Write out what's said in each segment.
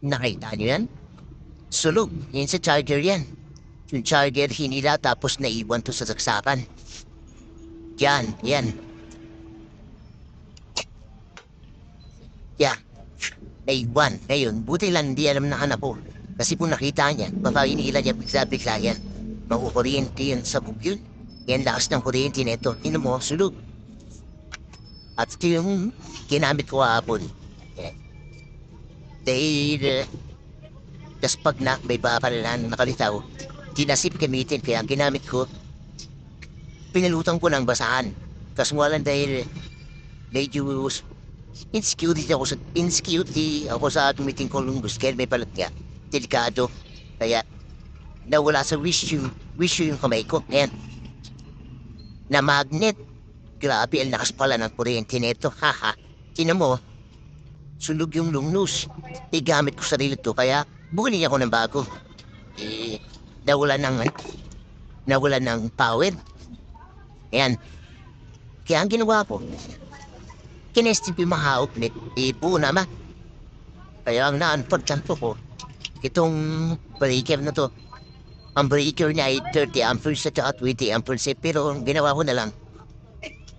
Nakita nyo yan? Sulog. Yan sa charger yan. Yung charger hinila tapos naiwan to sa saksakan. Yan, yan. Yan. Naiwan. Ngayon, buti lang hindi alam na anak ko. Kasi kung nakita niya, baka hinila niya bigla-bigla yan. Makukuryente yun sa bug yun. Yan lakas ng kuryente nito. Ino mo, sulog. At ito yung ginamit ko hapon. Yan. Dahil, tas pag na may papalalan nakalitaw, tinasip gamitin kaya ang ginamit ko, pinalutan ko ng basahan. Kasi walang dahil medyo insecurity ako sa gamitin ko lungus kaya may palat nga. Delikado. Kaya nawala sa wish yung kamay ko. Ayan. Na magnet. Grabe, ang lakas pala ng kuryente nito. Haha. Tinan mo, sunog yung lungnus. Gamit ko sarili to, kaya bumili ako ng bago. Nawala ng power. Ayan. Kaya ang ginawa ko, kinestin yung mga outlet, po naman. Kaya ang na-unfortunate ko, itong breaker na to, ang breaker niya ay 30 amperes at 20 amperes. Pero ang ginawa ko na lang,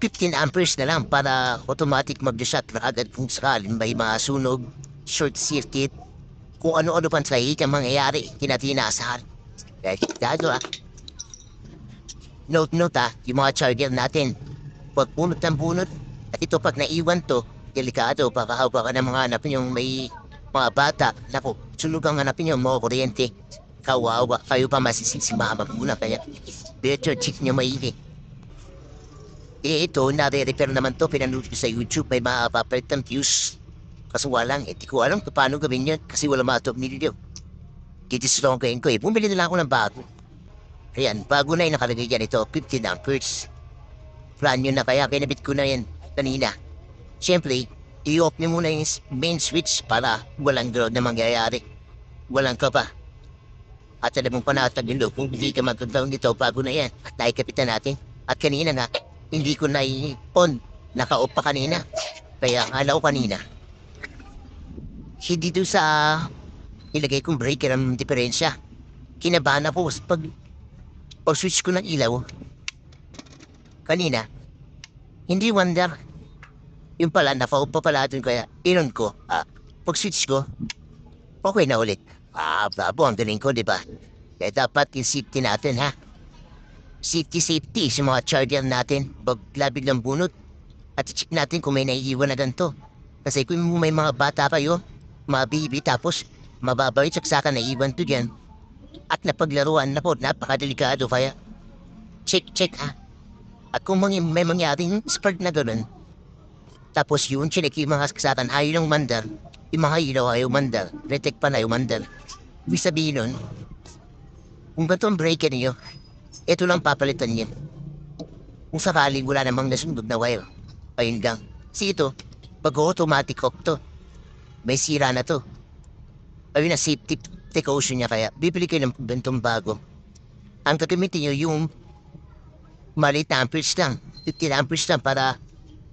15 amperes na lang para automatic mag-shut na agad kung sakaling may mga sunog, short circuit, kung ano-ano pang sahig ang mangyayari, tinatinasahan. Kaya gado Note yung mga charger natin. Pag punot ng punot, at ito pag naiwan to, delikado, pakahawa ka ng mga hanapin yung may mga bata. Naku, sunog ang hanapin yung mga kuryente. Kawawa, kayo pa masisisi mama muna, kaya better check nyo maigi. Ito, nare-repair naman to, pinanood ko sa YouTube, may mapapalit ng views. Kaso walang, di ko alam kung paano gawin yun, kasi wala matop nilyo. Kitislogayin ko bumili na lang ako ng bago. Ayan, bago na yung nakalagay dyan ito, 15 amperes. Plan yun na kaya, kinabit ko na yan kanina. Siyempre, i-off nyo muna yung main switch para walang ground na mangyayari. Walang ka pa. At alam mong panatag yung loob, kung hindi ka mag-ground nito, bago na yan. At naikapitan natin. At kanina nga, hindi ko na on. Naka-off pa kanina. Kaya akala ko kanina. Hindi doon sa ilagay kong breaker ang diferensya. Kinabahan ako pag switch ko ng ilaw. Kanina, hindi wonder. Yung pala, naka-off pa pala doon kaya inon ko. Pag switch ko, okay na ulit. Bravo, ang galing ko, di ba? Kaya dapat yung safety natin, ha? Safety sa mga charger natin. Baglabig ng bunot. At check natin kung may naiiwan na ganito. Kasi kung may mga bata kayo, mga baby, tapos mababawit saksakan na iwan to dyan. At napaglaruan na po, napakadelikado. Kaya check ha. At kung may mangyaring spark na gano'n, tapos yun, chinek yung mga saksakan ayaw ng mandar, yung mga ilaw ayaw mandar, retake pa na yung mandar. Ibig sabihin nun, kung ba itong breaker niyo, ito lang papalitan niya. Kung sakaling wala namang nasundog na wire, ayun lang. Kasi ito, pag-automatic off to, may sira na to. Ayun na, safety precaution niya, kaya bibili kayo ng bentong bago. Ang gagamitin niyo yung maliit na amperes lang, 15 amperes lang para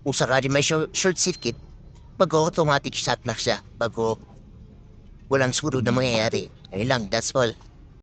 kung sakaling may short circuit, mag-automatic shut na siya bago walang sunod na mangyayari. Ayun lang, that's all.